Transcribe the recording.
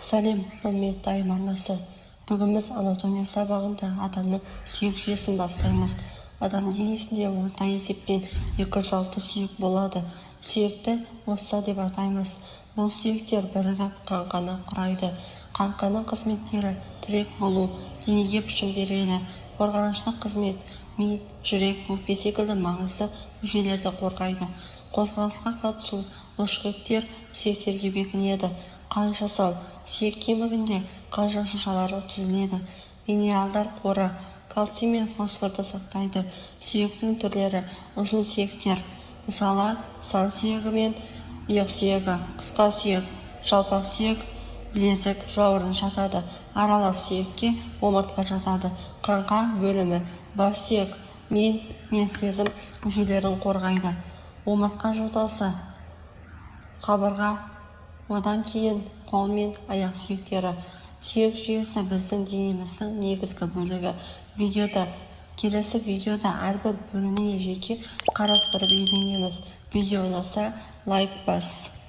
Сәлем, құрметті айманасы. Бүгін біз анатомия сабағында адамның сүйек жүйесін бастаймыз. Адам денесінде орта есеппен 206 сүйек болады. Сүйекті осса деп атаймыз. Бұл сүйектер бірігіп қаңқаны құрайды. Қаңқаның қызметтері тірек болу, денеге пішін береді, қорғанышты қызмет, ми, жүрек, өкпе секілді маңызды мүшелерді қорғайды. Қозғалысқа қатысу, бұлшықеттер сүйектерге бекінеді. Қан жасау, сүйек кемігінде қан жасушалары түзіледі. Минералдар қоры, кальций мен фосфорды сақтайды. Сүйектің түрлері, ұзын сүйектер, мысалы сан сүйегі мен иық сүйегі, қысқа сүйек, жалпақ сүйек, білезік, жауырын жатады. Аралас сүйекке омыртқа жатады. Қаңқа бөлімі, бас сүйек, ми мен сезім мүшелерін қорғайды. Омыртқа жотасы, қабырға, одан кейін қол мен аяқ сүйектері. Сүйек жүйесі біздің денеміздің негізгі бөлігі. Келесі видеода әрбір бөліміне жеке қарастырып үйренеміз. Видео ұнаса лайк бас.